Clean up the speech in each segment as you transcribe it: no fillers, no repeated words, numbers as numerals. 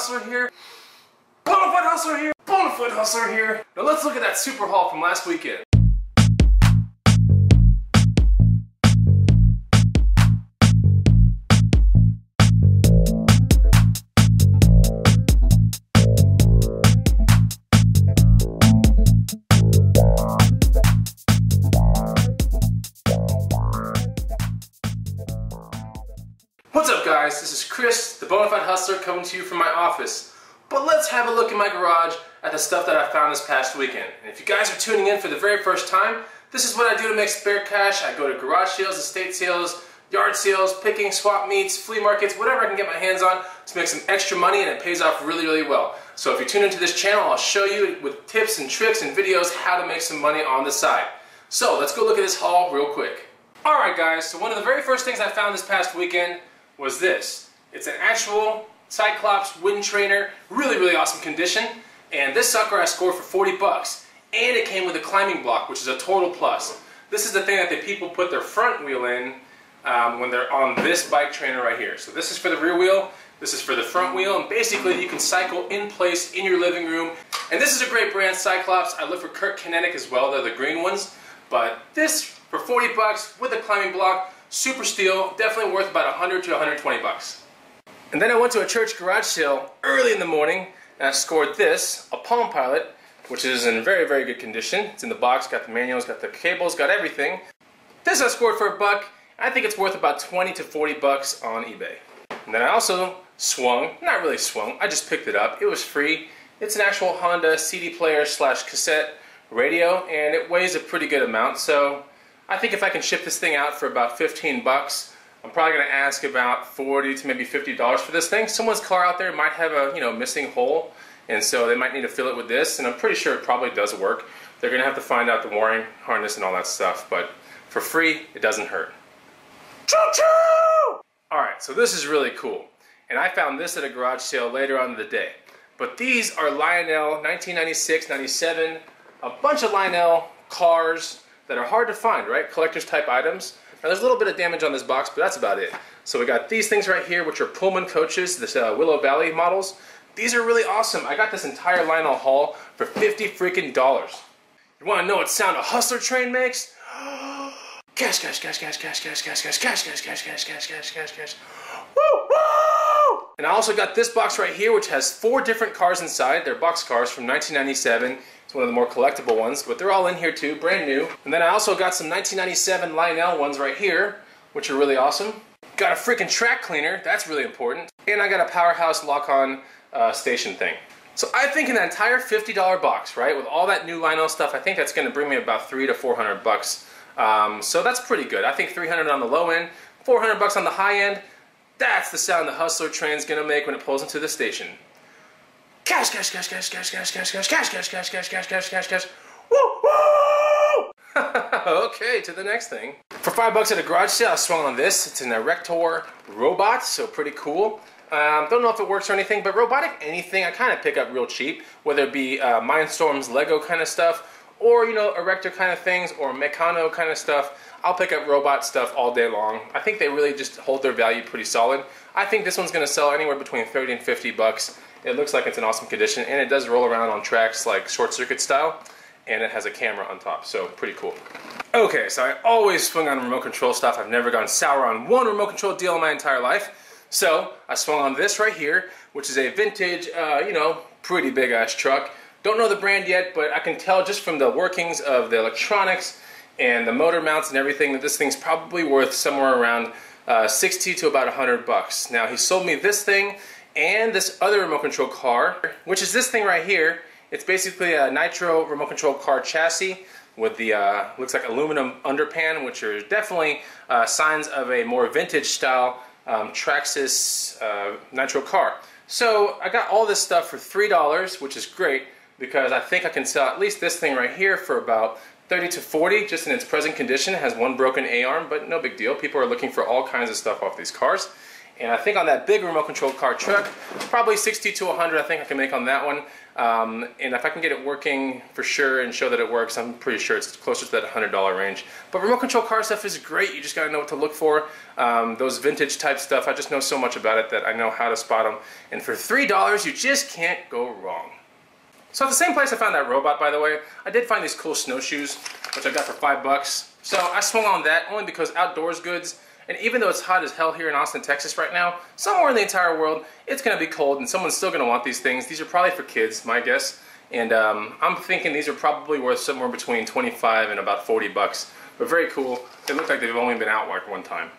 Hustler here. Bonafide Hustler here. Bonafide Hustler here. Now let's look at that super haul from last weekend. What's up guys, this is Chris, the Bonafide Hustler, coming to you from my office. But let's have a look in my garage at the stuff that I found this past weekend. And if you guys are tuning in for the very first time, this is what I do to make spare cash. I go to garage sales, estate sales, yard sales, picking, swap meets, flea markets, whatever I can get my hands on to make some extra money, and it pays off really, really well. So if you tune into this channel, I'll show you with tips and tricks and videos how to make some money on the side. So let's go look at this haul real quick. Alright guys, so one of the very first things I found this past weekend was this. It's an actual Cyclops wind trainer, really, really awesome condition. And this sucker I scored for 40 bucks. And it came with a climbing block, which is a total plus. This is the thing that the people put their front wheel in when they're on this bike trainer right here. So this is for the rear wheel, this is for the front wheel, and basically you can cycle in place in your living room. And this is a great brand, Cyclops. I look for Kurt Kinetic as well, they're the green ones. But this, for 40 bucks with a climbing block, super steal, definitely worth about 100 to 120 bucks. And then I went to a church garage sale early in the morning and I scored this, a Palm Pilot, which is in very, very good condition. It's in the box, got the manuals, got the cables, got everything. This I scored for $1. I think it's worth about 20 to 40 bucks on eBay. And then I also swung, not really swung, I just picked it up. It was free. It's an actual Honda CD player slash cassette radio, and it weighs a pretty good amount, so I think if I can ship this thing out for about 15 bucks, I'm probably going to ask about 40 to maybe $50 for this thing. Someone's car out there might have a missing hole, and so they might need to fill it with this, and I'm pretty sure it probably does work. They're going to have to find out the wiring harness and all that stuff, but for free, it doesn't hurt. Choo-choo! Alright, so this is really cool, and I found this at a garage sale later on in the day. But these are Lionel 1996, 97, a bunch of Lionel cars that are hard to find, right? Collector's type items. Now there's a little bit of damage on this box, but that's about it. So we got these things right here, which are Pullman coaches, this Willow Valley models. These are really awesome. I got this entire Lionel haul for 50 freaking dollars. You want to know what sound a Hustler train makes? Cash, cash, cash, cash, cash, cash, cash, cash, cash, cash, cash, cash, cash, cash, cash, cash. Woo, woo! And I also got this box right here, which has 4 different cars inside. They're box cars from 1997. It's one of the more collectible ones, but they're all in here too, brand new. And then I also got some 1997 Lionel ones right here, which are really awesome. Got a freaking track cleaner, that's really important. And I got a Powerhouse lock-on station thing. So I think an entire $50 box, right, with all that new Lionel stuff, I think that's going to bring me about 300 to 400 bucks. So that's pretty good. I think 300 on the low end, 400 bucks on the high end. That's the sound the Hustler train's going to make when it pulls into the station. Cash, cash, cash, cash, cash, cash, cash, cash, cash, cash, cash, cash, cash, cash, cash, cash. Woo, woo! Okay, to the next thing. For $5 at a garage sale, I swung on this. It's an Erector Robot, so pretty cool. Don't know if it works or anything, but Robotic anything I kind of pick up real cheap, whether it be Mindstorm's Lego kind of stuff, or Erector kind of things, or Meccano kind of stuff. I'll pick up robot stuff all day long. I think they really just hold their value pretty solid. I think this one's going to sell anywhere between 30 and 50 bucks. It looks like it's in awesome condition, and it does roll around on tracks like short circuit style, and it has a camera on top, so pretty cool. Okay, so I always swing on remote control stuff. I've never gone sour on one remote control deal in my entire life. So I swung on this right here, which is a vintage, pretty big ass truck. Don't know the brand yet, but I can tell just from the workings of the electronics and the motor mounts and everything that this thing's probably worth somewhere around 60 to about 100 bucks. Now he sold me this thing and this other remote control car, which is this thing right here. It's basically a nitro remote control car chassis with the looks like aluminum underpan, which are definitely signs of a more vintage style Traxxas nitro car. So I got all this stuff for $3, which is great because I think I can sell at least this thing right here for about 30 to 40 just in its present condition. It has one broken A-arm, but no big deal. People are looking for all kinds of stuff off these cars. And I think on that big remote controlled car truck, probably 60 to 100 I think I can make on that one. And if I can get it working for sure and show that it works, I'm pretty sure it's closer to that $100 range. But remote control car stuff is great. You just gotta know what to look for. Those vintage type stuff, I just know so much about it that I know how to spot them. And for $3, you just can't go wrong. So at the same place I found that robot, by the way, I did find these cool snowshoes, which I got for $5. So I swung on that only because outdoors goods. And even though it's hot as hell here in Austin, Texas right now, somewhere in the entire world, it's going to be cold and someone's still going to want these things. These are probably for kids, my guess. And I'm thinking these are probably worth somewhere between 25 and about $40. But very cool. They look like they've only been out like one time.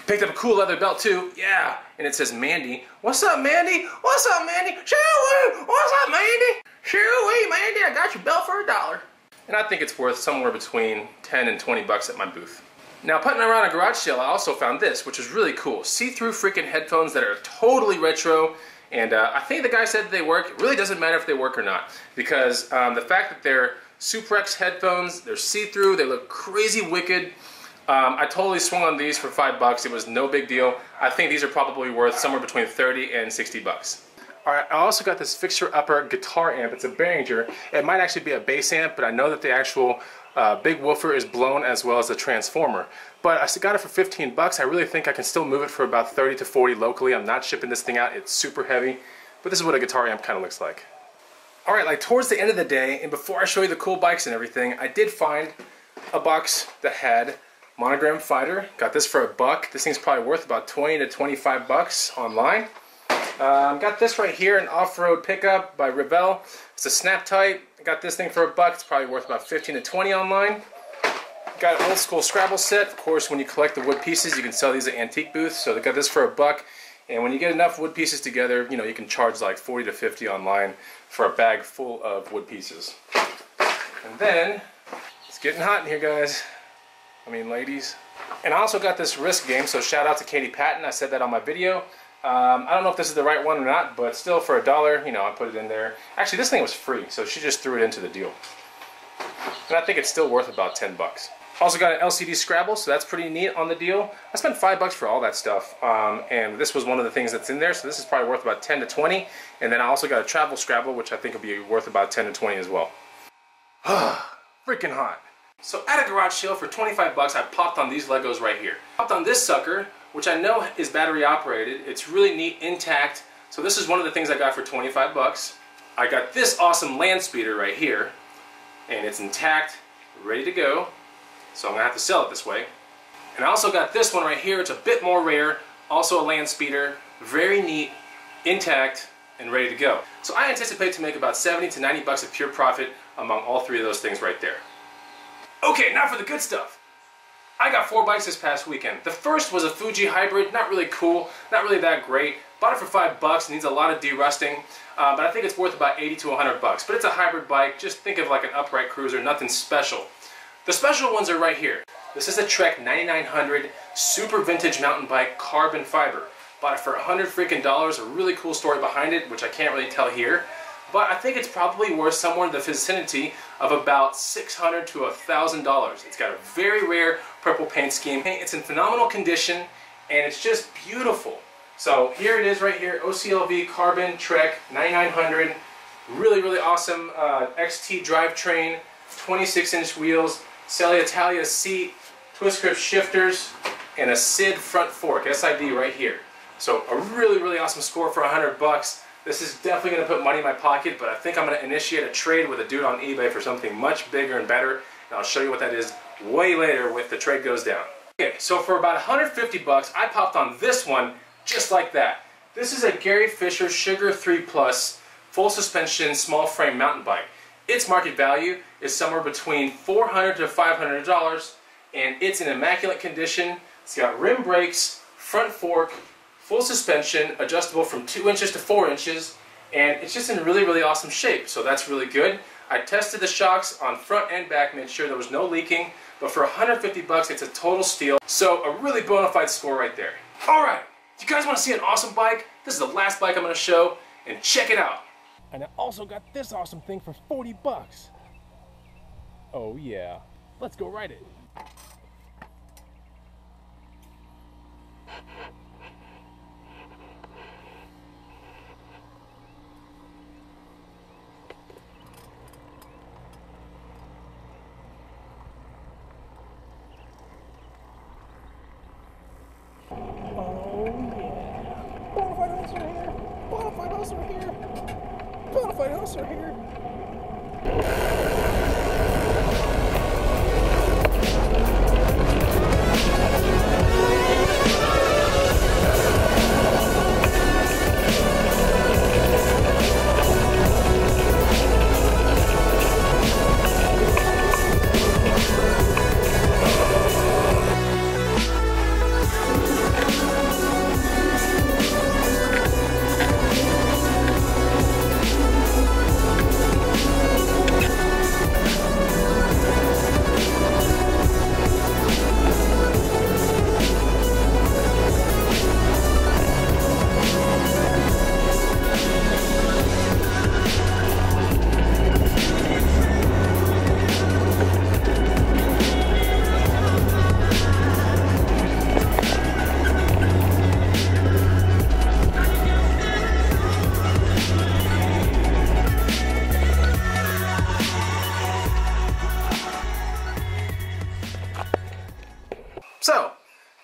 Picked up a cool leather belt too, yeah. And it says Mandy. What's up, Mandy? What's up, Mandy? Shoo-wee! What's up, Mandy? Shoo-wee, Mandy, I got your belt for $1. And I think it's worth somewhere between 10 and 20 bucks at my booth. Now, putting around a garage sale, I also found this, which is really cool. See-through freaking headphones that are totally retro, and I think the guy said that they work. It really doesn't matter if they work or not, because the fact that they're Suprex headphones, they're see-through, they look crazy wicked. I totally swung on these for $5. It was no big deal. I think these are probably worth somewhere between 30 and 60 bucks. Alright, I also got this fixer-upper guitar amp. It's a Behringer. It might actually be a bass amp, but I know that the actual big woofer is blown as well as the transformer. But I got it for 15 bucks. I really think I can still move it for about 30 to 40 locally. I'm not shipping this thing out. It's super heavy. But this is what a guitar amp kind of looks like. Alright, like towards the end of the day, and before I show you the cool bikes and everything, I did find a box that had Monogram Fighter. Got this for $1. This thing's probably worth about 20 to 25 bucks online. Got this right here, an off-road pickup by Revell. It's a snap tight. Got this thing for $1. It's probably worth about 15 to 20 online. Got an old school Scrabble set. Of course, when you collect the wood pieces, you can sell these at antique booths. So they got this for $1. And when you get enough wood pieces together, you know, you can charge like 40 to 50 online for a bag full of wood pieces. And then, it's getting hot in here, guys. I mean, ladies. And I also got this Risk game, so shout out to Katie Patton. I said that on my video. I don't know if this is the right one or not, but still for $1, you know, I put it in there. Actually, this thing was free, so she just threw it into the deal. And I think it's still worth about 10 bucks. Also got an LCD Scrabble, so that's pretty neat on the deal. I spent $5 for all that stuff, and this was one of the things that's in there, so this is probably worth about 10 to 20. And then I also got a travel Scrabble, which I think will be worth about 10 to 20 as well. Freaking hot. So at a garage sale for 25 bucks, I popped on these Legos right here. Popped on this sucker, which I know is battery operated. It's really neat, intact. So this is one of the things I got for 25 bucks. I got this awesome land speeder right here, and it's intact, ready to go. So I'm gonna have to sell it this way. And I also got this one right here. It's a bit more rare, also a land speeder, very neat, intact, and ready to go. So I anticipate to make about 70 to 90 bucks of pure profit among all three of those things right there. Okay, now for the good stuff. I got 4 bikes this past weekend. The first was a Fuji hybrid, not really cool, not really that great. Bought it for $5, needs a lot of de-rusting, but I think it's worth about 80 to 100 bucks. But it's a hybrid bike, just think of like an upright cruiser, nothing special. The special ones are right here. This is a Trek 9900 super vintage mountain bike, carbon fiber. Bought it for $100 freaking, a really cool story behind it, which I can't really tell here. But I think it's probably worth somewhere in the vicinity of about $600 to $1,000. It's got a very rare purple paint scheme. It's in phenomenal condition, and it's just beautiful. So here it is right here, OCLV Carbon Trek 9900. Really, really awesome XT drivetrain, 26-inch wheels, Celia Italia seat, twist grip shifters, and a SID front fork, SID right here. So a really, really awesome score for 100 bucks. This is definitely going to put money in my pocket, but I think I'm going to initiate a trade with a dude on eBay for something much bigger and better, and I'll show you what that is way later if the trade goes down. Okay, so for about 150 bucks, I popped on this one just like that. This is a Gary Fisher Sugar 3 Plus full suspension small frame mountain bike. Its market value is somewhere between $400 to $500, and it's in immaculate condition. It's got rim brakes, front fork, full suspension, adjustable from 2 inches to 4 inches, and it's just in really, really awesome shape, so that's really good. I tested the shocks on front and back, made sure there was no leaking, but for 150 bucks, it's a total steal. So a really bona fide score right there. All right, you guys want to see an awesome bike? This is the last bike I'm going to show, and check it out. And I also got this awesome thing for 40 bucks. Oh yeah, let's go ride it. out of here. Bonafide hustler here. Bonafide hustler here. So,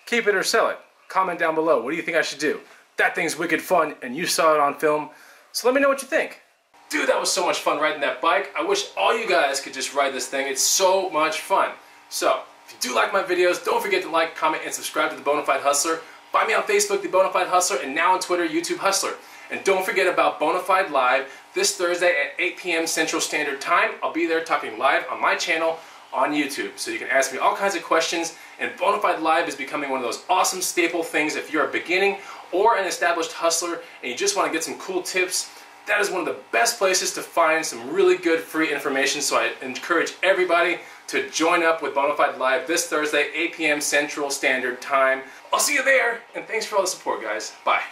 keep it or sell it. Comment down below. What do you think I should do? That thing's wicked fun, and you saw it on film, so let me know what you think. Dude, that was so much fun riding that bike. I wish all you guys could just ride this thing. It's so much fun. So, if you do like my videos, don't forget to like, comment, and subscribe to The Bonafide Hustler. Find me on Facebook, The Bonafide Hustler, and now on Twitter, YouTube Hustler. And don't forget about Bonafide Live this Thursday at 8 p.m. Central Standard Time. I'll be there talking live on my channel on YouTube. So you can ask me all kinds of questions, and Bonafide Live is becoming one of those awesome staple things if you're a beginning or an established hustler and you just want to get some cool tips. That is one of the best places to find some really good free information, so I encourage everybody to join up with Bonafide Live this Thursday, 8 p.m. Central Standard Time. I'll see you there, and thanks for all the support, guys. Bye.